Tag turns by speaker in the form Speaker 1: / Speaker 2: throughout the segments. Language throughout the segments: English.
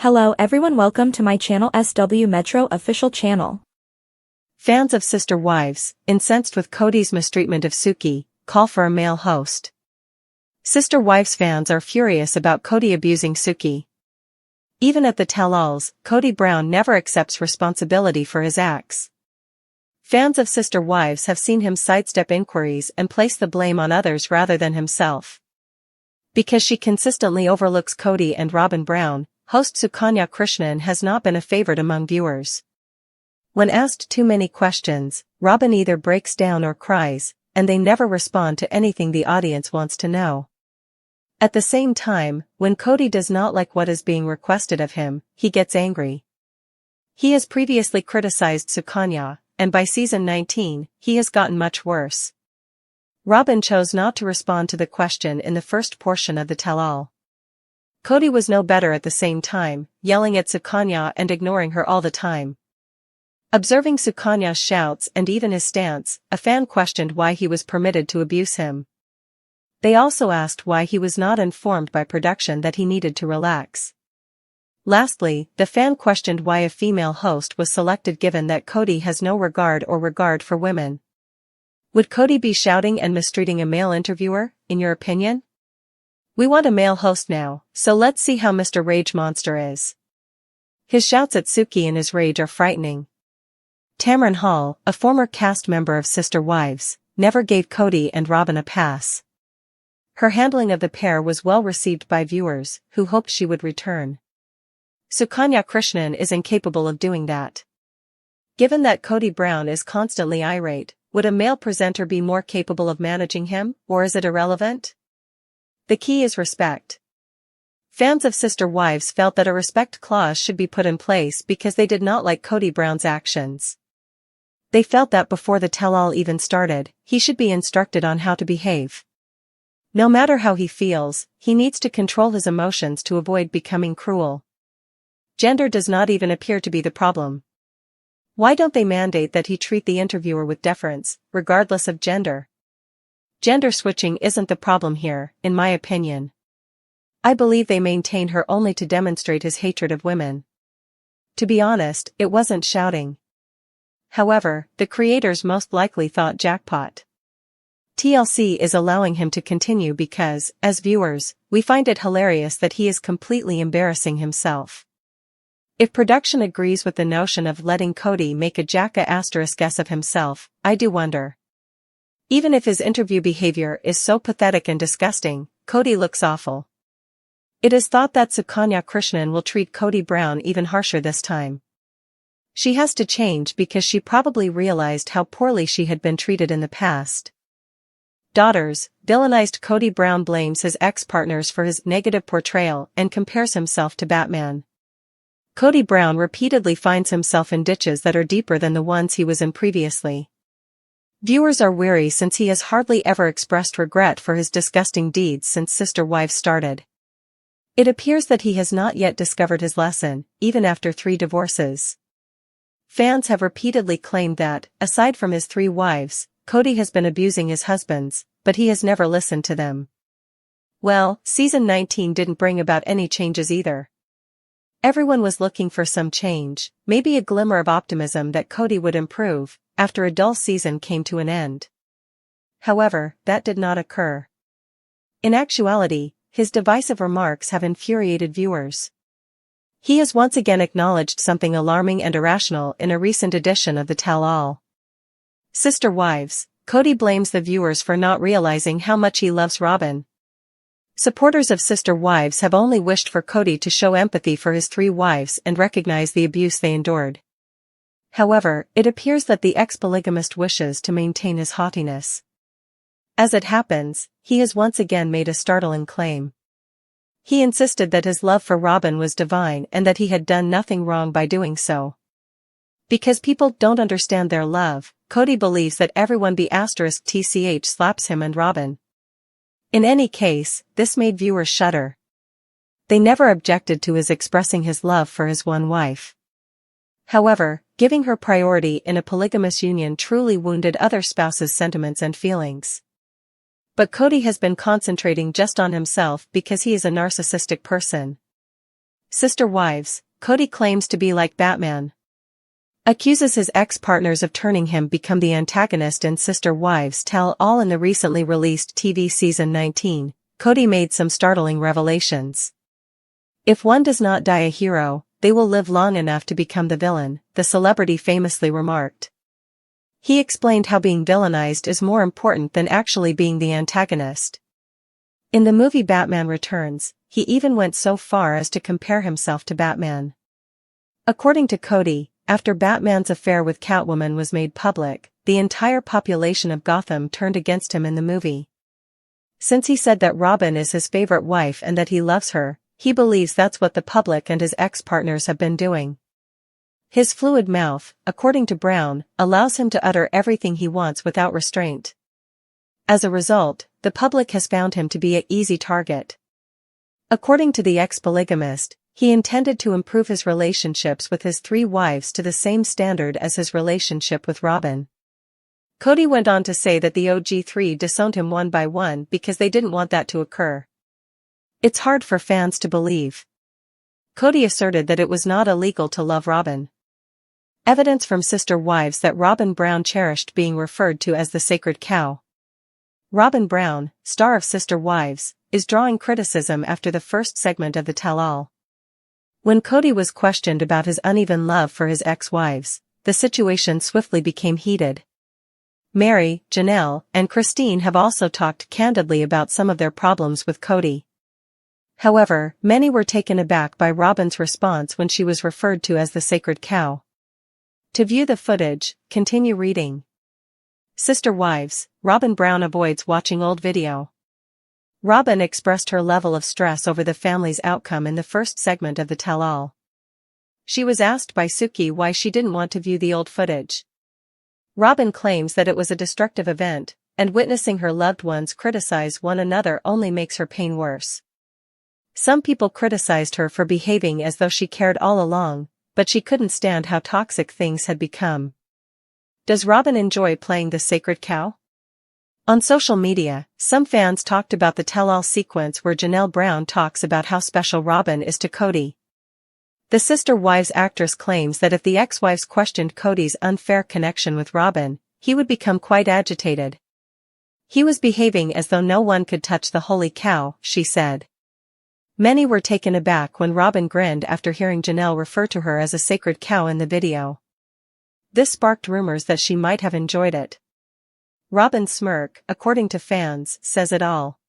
Speaker 1: Hello everyone, welcome to my channel SW Metro official channel.
Speaker 2: Fans of Sister Wives, incensed with Kody's mistreatment of Suki, call for a male host. Sister Wives fans are furious about Kody abusing Suki. Even at the tell-alls, Kody Brown never accepts responsibility for his acts. Fans of Sister Wives have seen him sidestep inquiries and place the blame on others rather than himself. Because she consistently overlooks Kody and Robin Brown, host Sukyan Krishnan has not been a favorite among viewers. When asked too many questions, Robin either breaks down or cries, and they never respond to anything the audience wants to know. At the same time, when Kody does not like what is being requested of him, he gets angry. He has previously criticized Sukyan, and by season 19, he has gotten much worse. Robin chose not to respond to the question in the first portion of the tell-all. Kody was no better at the same time, yelling at Sukyan and ignoring her all the time. Observing Sukyan's shouts and even his stance, a fan questioned why he was permitted to abuse him. They also asked why he was not informed by production that he needed to relax. Lastly, the fan questioned why a female host was selected given that Kody has no regard for women. Would Kody be shouting and mistreating a male interviewer, in your opinion? We want a male host now, so let's see how Mr. Rage Monster is. His shouts at Suki in his rage are frightening. Tamron Hall, a former cast member of Sister Wives, never gave Kody and Robin a pass. Her handling of the pair was well received by viewers, who hoped she would return. Sukyan Krishnan is incapable of doing that. Given that Kody Brown is constantly irate, would a male presenter be more capable of managing him, or is it irrelevant? The key is respect. Fans of Sister Wives felt that a respect clause should be put in place because they did not like Kody Brown's actions. They felt that before the tell-all even started, he should be instructed on how to behave. No matter how he feels, he needs to control his emotions to avoid becoming cruel. Gender does not even appear to be the problem. Why don't they mandate that he treat the interviewer with deference, regardless of gender? Gender switching isn't the problem here, in my opinion. I believe they maintain her only to demonstrate his hatred of women. To be honest, it wasn't shouting. However, the creators most likely thought jackpot. TLC is allowing him to continue because, as viewers, we find it hilarious that he is completely embarrassing himself. If production agrees with the notion of letting Kody make a jacka**guess of himself, I do wonder. Even if his interview behavior is so pathetic and disgusting, Kody looks awful. It is thought that Sukyan Krishnan will treat Kody Brown even harsher this time. She has to change because she probably realized how poorly she had been treated in the past. Daughters, villainized Kody Brown blames his ex-partners for his negative portrayal and compares himself to Batman. Kody Brown repeatedly finds himself in ditches that are deeper than the ones he was in previously. Viewers are weary since he has hardly ever expressed regret for his disgusting deeds since Sister Wives started. It appears that he has not yet discovered his lesson, even after 3 divorces. Fans have repeatedly claimed that, aside from his 3 wives, Kody has been abusing his husbands, but he has never listened to them. Well, season 19 didn't bring about any changes either. Everyone was looking for some change, maybe a glimmer of optimism that Kody would improve, after a dull season came to an end. However, that did not occur. In actuality, his divisive remarks have infuriated viewers. He has once again acknowledged something alarming and irrational in a recent edition of the tell-all. Sister Wives, Kody blames the viewers for not realizing how much he loves Robin. Supporters of Sister Wives have only wished for Kody to show empathy for his 3 wives and recognize the abuse they endured. However, it appears that the ex-polygamist wishes to maintain his haughtiness. As it happens, he has once again made a startling claim. He insisted that his love for Robin was divine and that he had done nothing wrong by doing so. Because people don't understand their love, Kody believes that everyone *tch slaps him and Robin. In any case, this made viewers shudder. They never objected to his expressing his love for his one wife. However, giving her priority in a polygamous union truly wounded other spouses' sentiments and feelings. But Kody has been concentrating just on himself because he is a narcissistic person. Sister Wives, Kody claims to be like Batman. Accuses his ex-partners of turning him become the antagonist in Sister Wives Tell All. In the recently released TV season 19, Kody made some startling revelations. If one does not die a hero, they will live long enough to become the villain, the celebrity famously remarked. He explained how being villainized is more important than actually being the antagonist. In the movie Batman Returns, he even went so far as to compare himself to Batman. According to Kody, after Batman's affair with Catwoman was made public, the entire population of Gotham turned against him in the movie. Since he said that Robin is his favorite wife and that he loves her, he believes that's what the public and his ex-partners have been doing. His fluid mouth, according to Brown, allows him to utter everything he wants without restraint. As a result, the public has found him to be an easy target. According to the ex-polygamist, he intended to improve his relationships with his 3 wives to the same standard as his relationship with Robin. Kody went on to say that the OG3 disowned him one by one because they didn't want that to occur. It's hard for fans to believe. Kody asserted that it was not illegal to love Robin. Evidence from Sister Wives that Robin Brown cherished being referred to as the sacred cow. Robin Brown, star of Sister Wives, is drawing criticism after the first segment of the tell-all. When Kody was questioned about his uneven love for his ex-wives, the situation swiftly became heated. Mary, Janelle, and Christine have also talked candidly about some of their problems with Kody. However, many were taken aback by Robin's response when she was referred to as the sacred cow. To view the footage, continue reading. Sister Wives, Robin Brown avoids watching old video. Robin expressed her level of stress over the family's outcome in the first segment of the tell-all. She was asked by Sukyan why she didn't want to view the old footage. Robin claims that it was a destructive event, and witnessing her loved ones criticize one another only makes her pain worse. Some people criticized her for behaving as though she cared all along, but she couldn't stand how toxic things had become. Does Robin enjoy playing the sacred cow? On social media, some fans talked about the tell-all sequence where Janelle Brown talks about how special Robin is to Kody. The Sister Wives actress claims that if the ex-wives questioned Kody's unfair connection with Robin, he would become quite agitated. He was behaving as though no one could touch the holy cow, she said. Many were taken aback when Robin grinned after hearing Janelle refer to her as a sacred cow in the video. This sparked rumors that she might have enjoyed it. Robin's smirk, according to fans, says it all.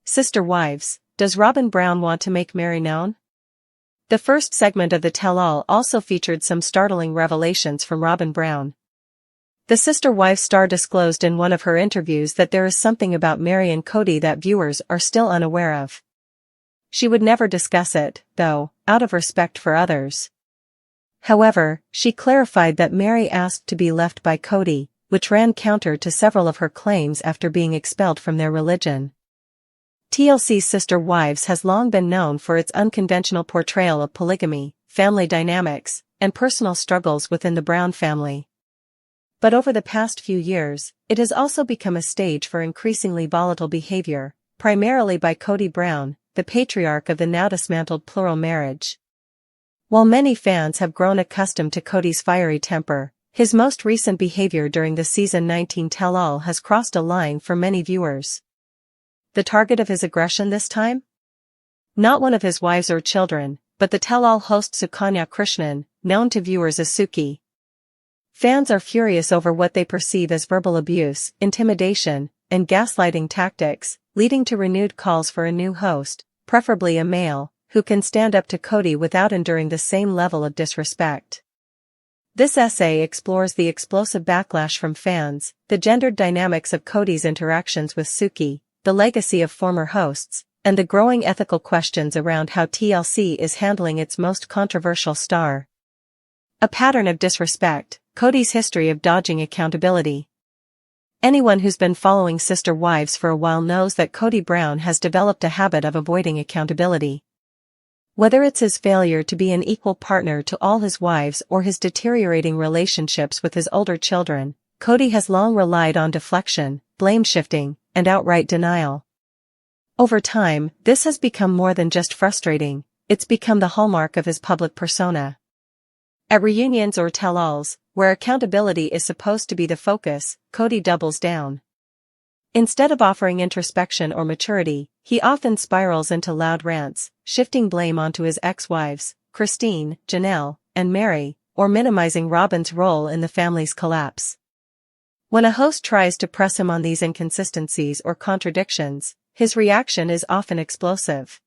Speaker 2: Sister Wives, does Robin Brown want to make Mary known? The first segment of the tell-all also featured some startling revelations from Robin Brown. The Sister Wives star disclosed in one of her interviews that there is something about Mary and Kody that viewers are still unaware of. She would never discuss it, though, out of respect for others. However, she clarified that Mary asked to be left by Kody, which ran counter to several of her claims after being expelled from their religion. TLC's Sister Wives has long been known for its unconventional portrayal of polygamy, family dynamics, and personal struggles within the Brown family. But over the past few years, it has also become a stage for increasingly volatile behavior, primarily by Kody Brown, the patriarch of the now dismantled plural marriage. While many fans have grown accustomed to Kody's fiery temper, his most recent behavior during the season 19 tell-all has crossed a line for many viewers. The target of his aggression this time? Not one of his wives or children, but the tell-all host Sukyan, known to viewers as Suki. Fans are furious over what they perceive as verbal abuse, intimidation, and gaslighting tactics, leading to renewed calls for a new host, preferably a male, who can stand up to Kody without enduring the same level of disrespect. This essay explores the explosive backlash from fans, the gendered dynamics of Kody's interactions with Suki, the legacy of former hosts, and the growing ethical questions around how TLC is handling its most controversial star. A pattern of disrespect, Kody's history of dodging accountability. Anyone who's been following Sister Wives for a while knows that Kody Brown has developed a habit of avoiding accountability. Whether it's his failure to be an equal partner to all his wives or his deteriorating relationships with his older children, Kody has long relied on deflection, blame-shifting, and outright denial. Over time, this has become more than just frustrating, It's become the hallmark of his public persona. At reunions or tell-alls, where accountability is supposed to be the focus, Kody doubles down. Instead of offering introspection or maturity, he often spirals into loud rants, shifting blame onto his ex-wives, Christine, Janelle, and Mary, or minimizing Robin's role in the family's collapse. When a host tries to press him on these inconsistencies or contradictions, his reaction is often explosive.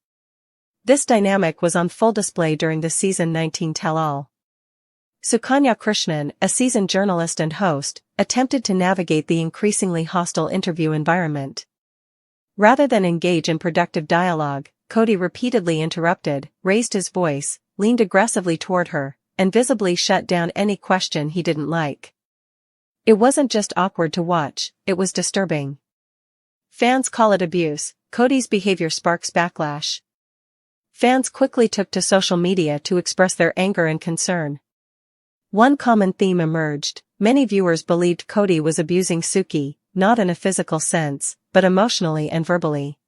Speaker 2: This dynamic was on full display during the season 19 tell-all. Sukyan, a seasoned journalist and host, attempted to navigate the increasingly hostile interview environment. Rather than engage in productive dialogue, Kody repeatedly interrupted, raised his voice, leaned aggressively toward her, and visibly shut down any question he didn't like. It wasn't just awkward to watch, it was disturbing. Fans call it abuse. Kody's behavior sparks backlash. Fans quickly took to social media to express their anger and concern. One common theme emerged: many viewers believed Kody was abusing Suki, not in a physical sense, but emotionally and verbally.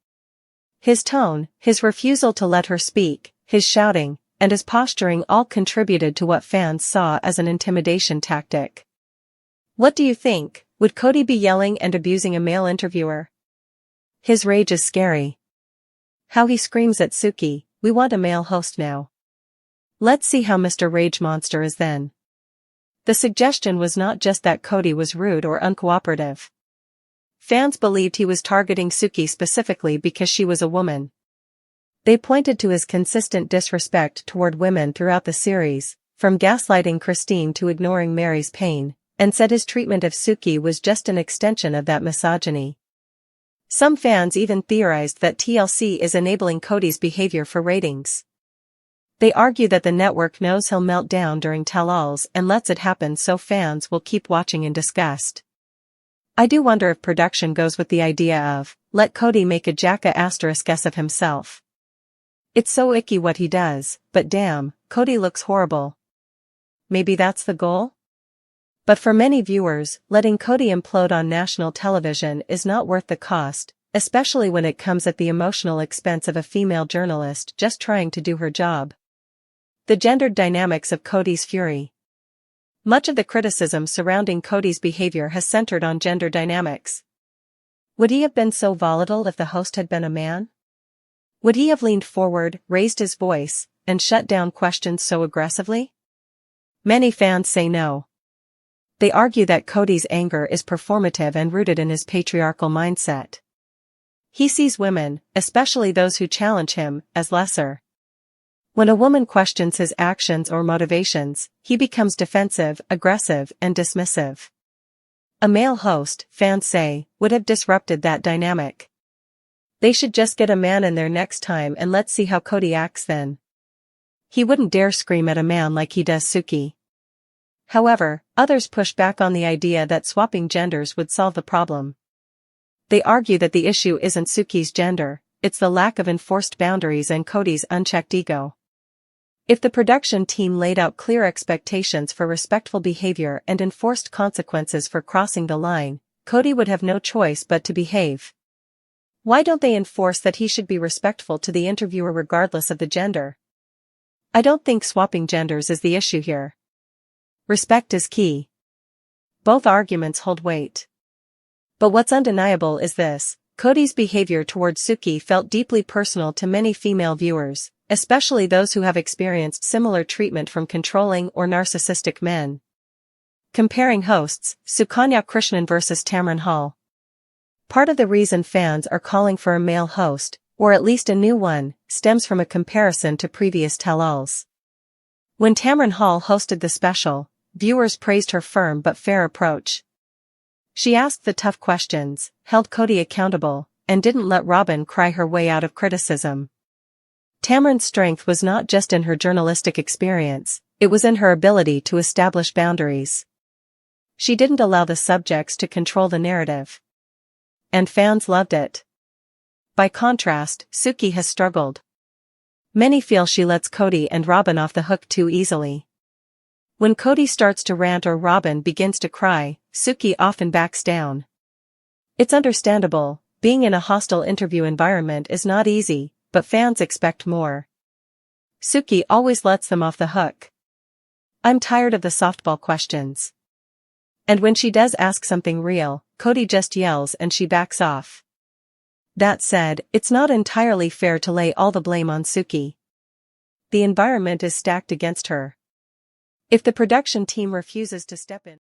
Speaker 2: His tone, his refusal to let her speak, his shouting, and his posturing all contributed to what fans saw as an intimidation tactic. What do you think? Would Kody be yelling and abusing a male interviewer? His rage is scary. How he screams at Suki, "We want a male host now." Let's see how Mr. Rage Monster is then. The suggestion was not just that Kody was rude or uncooperative. Fans believed he was targeting Suki specifically because she was a woman. They pointed to his consistent disrespect toward women throughout the series, from gaslighting Christine to ignoring Mary's pain, and said his treatment of Suki was just an extension of that misogyny. Some fans even theorized that TLC is enabling Kody's behavior for ratings. They argue that the network knows he'll melt down during tell-alls and lets it happen so fans will keep watching in disgust. I do wonder if production goes with the idea of, let Kody make a jackass of himself. It's so icky what he does, but damn, Kody looks horrible. Maybe that's the goal? But for many viewers, letting Kody implode on national television is not worth the cost, especially when it comes at the emotional expense of a female journalist just trying to do her job. The gendered dynamics of Kody's fury. Much of the criticism surrounding Kody's behavior has centered on gender dynamics. Would he have been so volatile if the host had been a man? Would he have leaned forward, raised his voice, and shut down questions so aggressively? Many fans say no. They argue that Kody's anger is performative and rooted in his patriarchal mindset. He sees women, especially those who challenge him, as lesser. When a woman questions his actions or motivations, he becomes defensive, aggressive, and dismissive. A male host, fans say, would have disrupted that dynamic. They should just get a man in there next time and let's see how Kody acts then. He wouldn't dare scream at a man like he does Suki. However, others push back on the idea that swapping genders would solve the problem. They argue that the issue isn't Suki's gender, it's the lack of enforced boundaries and Kody's unchecked ego. If the production team laid out clear expectations for respectful behavior and enforced consequences for crossing the line, Kody would have no choice but to behave. Why don't they enforce that he should be respectful to the interviewer regardless of the gender? I don't think swapping genders is the issue here. Respect is key. Both arguments hold weight. But what's undeniable is this: Kody's behavior towards Suki felt deeply personal to many female viewers, especially those who have experienced similar treatment from controlling or narcissistic men. Comparing hosts, Sukyan versus Tamron Hall. Part of the reason fans are calling for a male host, or at least a new one, stems from a comparison to previous tell-alls. When Tamron Hall hosted the special, viewers praised her firm but fair approach. She asked the tough questions, held Kody accountable, and didn't let Robin cry her way out of criticism. Tamron's strength was not just in her journalistic experience, it was in her ability to establish boundaries. She didn't allow the subjects to control the narrative. And fans loved it. By contrast, Suki has struggled. Many feel she lets Kody and Robin off the hook too easily. When Kody starts to rant or Robin begins to cry, Suki often backs down. It's understandable, being in a hostile interview environment is not easy, but fans expect more. Suki always lets them off the hook. I'm tired of the softball questions. And when she does ask something real, Kody just yells and she backs off. That said, it's not entirely fair to lay all the blame on Suki. The environment is stacked against her. If the production team refuses to step in,